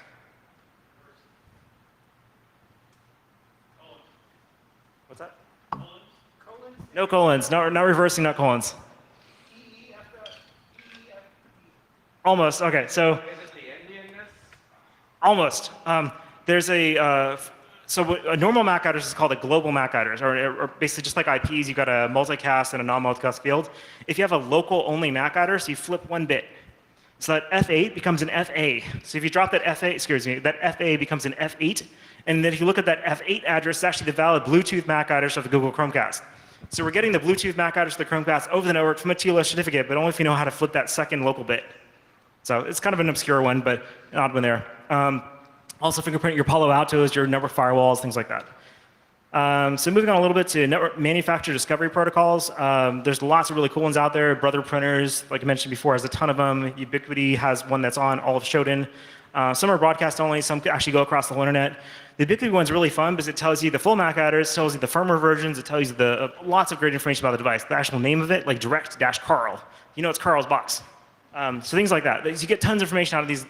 What's that? Colons? No colons, not reversing, not colons. Almost, okay, so. Is it the Indianness? Almost. There's so a normal MAC address is called a global MAC address, or basically just like IPs, you've got a multicast and a non-multicast field. If you have a local only MAC address, you flip one bit. So that F8 becomes an FA. So if you drop that FA, excuse me, that FA becomes an F8. And then if you look at that F8 address, it's actually the valid Bluetooth MAC address of the Google Chromecast. So we're getting the Bluetooth MAC address of the Chromecast over the network from a TLS certificate, but only if you know how to flip that second local bit. So it's kind of an obscure one, but an odd one there. Also fingerprint your Palo Altos, your network firewalls, things like that. So moving on a little bit to network manufacturer discovery protocols. There's lots of really cool ones out there. Brother Printers, like I mentioned before, has a ton of them. Ubiquiti has one that's on all of Shodan. Some are broadcast only, some actually go across the whole internet. The Ubiquiti one's really fun because it tells you the full MAC address, tells you the firmware versions, it tells you lots of great information about the device. The actual name of it, like direct-Carl. You know it's Carl's box. So things like that. You get tons of information out of these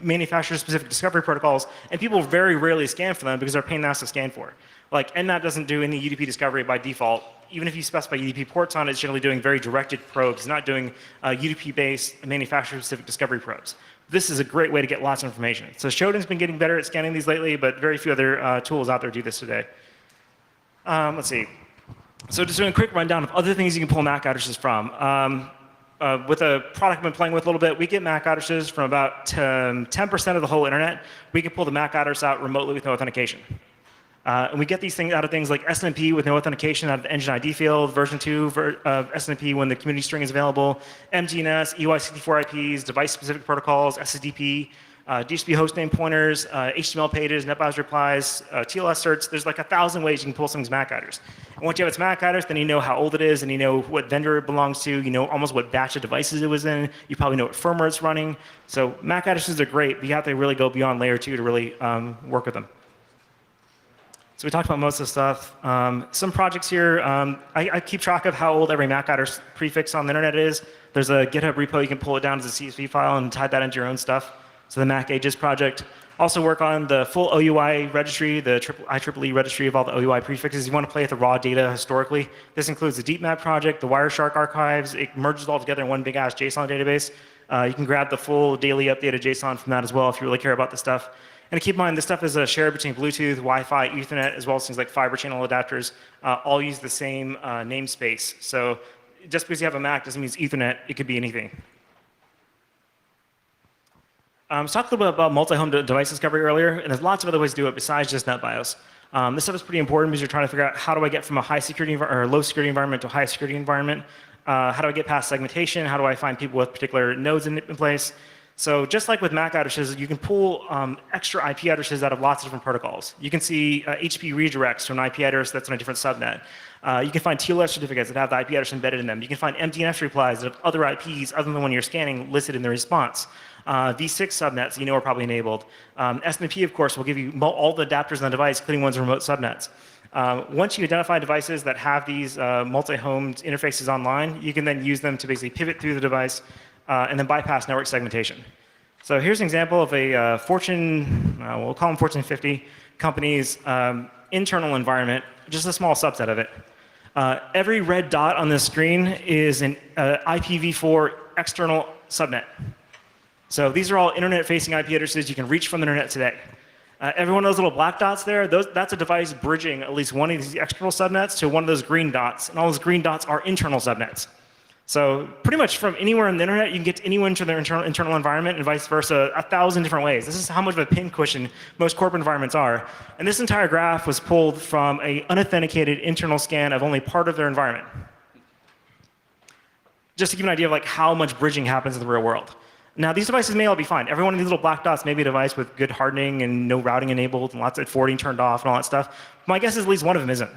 manufacturer-specific discovery protocols, and people very rarely scan for them because they're a pain in the ass to scan for. Like Nmap doesn't do any UDP discovery by default. Even if you specify UDP ports on it, it's generally doing very directed probes. It's not doing UDP-based manufacturer-specific discovery probes. This is a great way to get lots of information. So Shodan's been getting better at scanning these lately, but very few other tools out there do this today. Let's see. So just doing a quick rundown of other things you can pull MAC addresses from. With a product I've been playing with a little bit, we get MAC addresses from about 10% of the whole internet. We can pull the MAC address out remotely with no authentication. And we get these things out of things like SNMP with no authentication out of the engine ID field, version 2 of SNMP when the community string is available, MGNS, EY64 IPs, device-specific protocols, SSDP, DHCP hostname pointers, HTML pages, NetBrowser replies, TLS certs. There's like 1,000 ways you can pull something's MAC address. And once you have its MAC address, then you know how old it is, and you know what vendor it belongs to. You know almost what batch of devices it was in. You probably know what firmware it's running. So MAC addresses are great, but you have to really go beyond layer 2 to really work with them. So we talked about most of the stuff. Some projects here, I keep track of how old every MAC address prefix on the internet is. There's a GitHub repo, you can pull it down as a CSV file and tie that into your own stuff. So the Mac Ages project. Also work on the full OUI registry, the IEEE registry of all the OUI prefixes. You want to play with the raw data historically. This includes the DeepMap project, the Wireshark archives. It merges it all together in one big ass JSON database. You can grab the full daily updated JSON from that as well if you really care about this stuff. And keep in mind, this stuff is shared between Bluetooth, Wi-Fi, Ethernet, as well as things like fiber channel adapters. All use the same namespace. So just because you have a Mac doesn't mean it's Ethernet. It could be anything. Talked a little bit about multi-home device discovery earlier, and there's lots of other ways to do it besides just NetBIOS. This stuff is pretty important because you're trying to figure out how do I get from a high security or low security environment to a high security environment. How do I get past segmentation? How do I find people with particular nodes in place? So just like with MAC addresses, you can pull extra IP addresses out of lots of different protocols. You can see HTTP redirects to an IP address that's on a different subnet. You can find TLS certificates that have the IP address embedded in them. You can find MDNF replies that have other IPs other than the one you're scanning listed in the response. V6 subnets, are probably enabled. SNMP, of course, will give you all the adapters on the device, including ones remote subnets. Once you identify devices that have these multi-homed interfaces online, you can then use them to basically pivot through the device and then bypass network segmentation. So here's an example of a Fortune, we'll call them Fortune 50 company's internal environment, just a small subset of it. Every red dot on this screen is an IPv4 external subnet. So these are all internet-facing IP addresses you can reach from the internet today. Every one of those little black dots there, that's a device bridging at least one of these external subnets to one of those green dots, and all those green dots are internal subnets. So pretty much from anywhere on the internet, you can get to anyone to their internal environment and vice versa 1,000 different ways. This is how much of a pincushion most corporate environments are. And this entire graph was pulled from an unauthenticated internal scan of only part of their environment. Just to give you an idea of like how much bridging happens in the real world. Now, these devices may all be fine. Every one of these little black dots may be a device with good hardening and no routing enabled and lots of forwarding turned off and all that stuff. My guess is at least one of them isn't.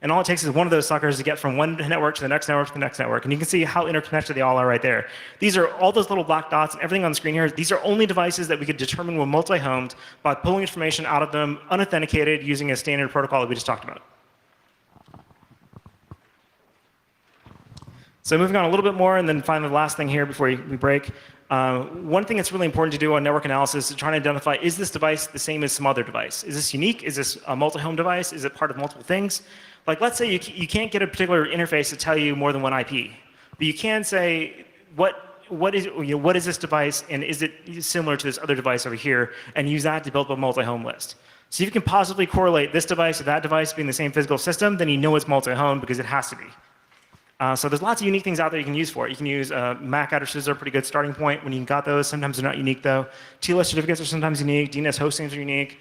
And all it takes is one of those suckers to get from one network to the next network to the next network. And you can see how interconnected they all are right there. These are all those little black dots and everything on the screen here. These are only devices that we could determine were multi-homed by pulling information out of them unauthenticated using a standard protocol that we just talked about. So moving on a little bit more, and then finally the last thing here before we break. One thing that's really important to do on network analysis is to try to identify, is this device the same as some other device? Is this unique? Is this a multi-home device? Is it part of multiple things? Like, let's say you can't get a particular interface to tell you more than one IP. But you can say, what is this device, and is it similar to this other device over here, and use that to build up a multi-home list. So if you can positively correlate this device to that device being the same physical system, then you know it's multi-home because it has to be. So there's lots of unique things out there you can use for it. You can use MAC addresses are a pretty good starting point when you got those. Sometimes they're not unique though. TLS certificates are sometimes unique. DNS hostings are unique.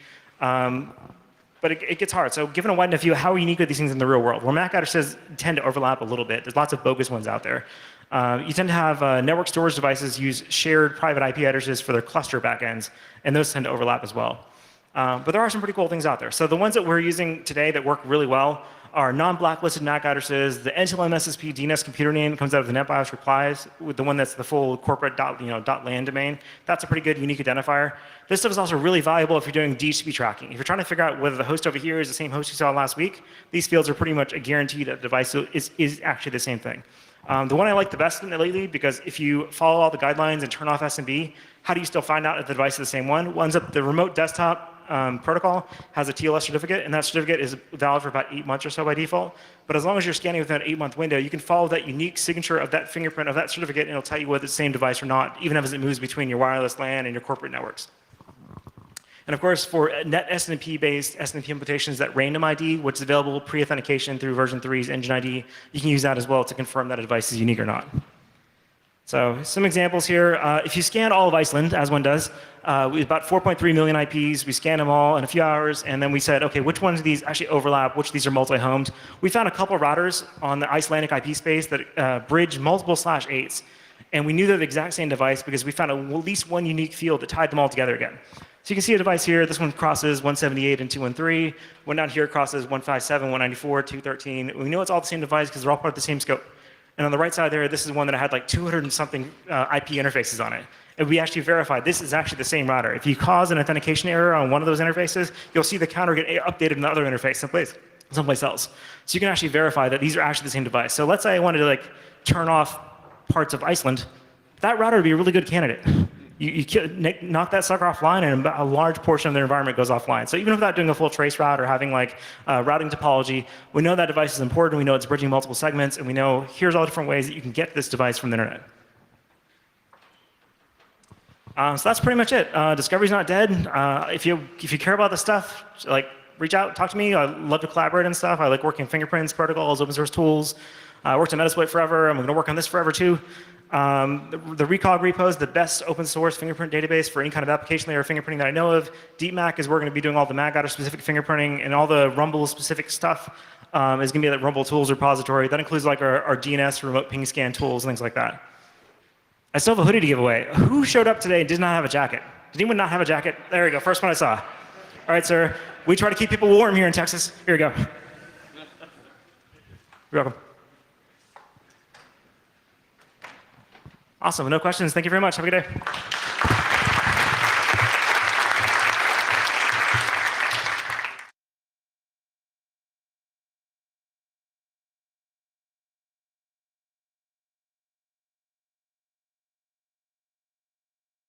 But it gets hard. So given a wide enough view, how unique are these things in the real world? Well, MAC addresses tend to overlap a little bit. There's lots of bogus ones out there. You tend to have network storage devices use shared private IP addresses for their cluster backends, and those tend to overlap as well. But there are some pretty cool things out there. So the ones that we're using today that work really well are non-blacklisted MAC addresses, the NTLM SSP DNS computer name that comes out of the NetBIOS replies, with the one that's the full corporate .LAN domain. That's a pretty good unique identifier. This stuff is also really valuable if you're doing DHCP tracking. If you're trying to figure out whether the host over here is the same host you saw last week, these fields are pretty much a guarantee that the device is actually the same thing. The one I like the best lately, because if you follow all the guidelines and turn off SMB, how do you still find out if the device is the same one? Well, ends up the remote desktop protocol has a TLS certificate, and that certificate is valid for about 8 months or so by default. But as long as you're scanning within an 8-month window, you can follow that unique signature of that fingerprint of that certificate, and it'll tell you whether it's the same device or not, even if it moves between your wireless LAN and your corporate networks. And of course, for net SNMP-based SNMP implementations, that random ID, which is available pre-authentication through version 3's Engine ID, you can use that as well to confirm that a device is unique or not. So some examples here. If you scan all of Iceland, as one does, we have about 4.3 million IPs. We scanned them all in a few hours, and then we said, okay, which ones of these actually overlap? Which of these are multi-homed? We found a couple of routers on the Icelandic IP space that bridge multiple /8s, and we knew they're the exact same device because we found at least one unique field that tied them all together again. So you can see a device here. This one crosses 178 and 213. One down here crosses 157, 194, 213. We know it's all the same device because they're all part of the same scope. And on the right side there, this is one that had like 200 and something IP interfaces on it. And we actually verified this is actually the same router. If you cause an authentication error on one of those interfaces, you'll see the counter get updated in the other interface someplace else. So you can actually verify that these are actually the same device. So let's say I wanted to turn off parts of Iceland. That router would be a really good candidate. You knock that sucker offline, and a large portion of their environment goes offline. So even without doing a full trace route or having routing topology, we know that device is important. We know it's bridging multiple segments, and we know here's all the different ways that you can get this device from the internet. So that's pretty much it. Discovery's not dead. If you care about this stuff, reach out, talk to me. I love to collaborate and stuff. I like working fingerprints, protocols, open source tools. I worked on Metasploit forever. I'm going to work on this forever too. The Recog repo is the best open source fingerprint database for any kind of application layer fingerprinting that I know of. DeepMac is where we're going to be doing all the MAC address specific fingerprinting, and all the Rumble specific stuff is going to be that Rumble tools repository. That includes our DNS remote ping scan tools and things like that. I still have a hoodie to give away. Who showed up today and did not have a jacket? Did anyone not have a jacket? There we go, first one I saw. All right, sir. We try to keep people warm here in Texas. Here we go. You're welcome. Awesome, no questions. Thank you very much. Have a good day.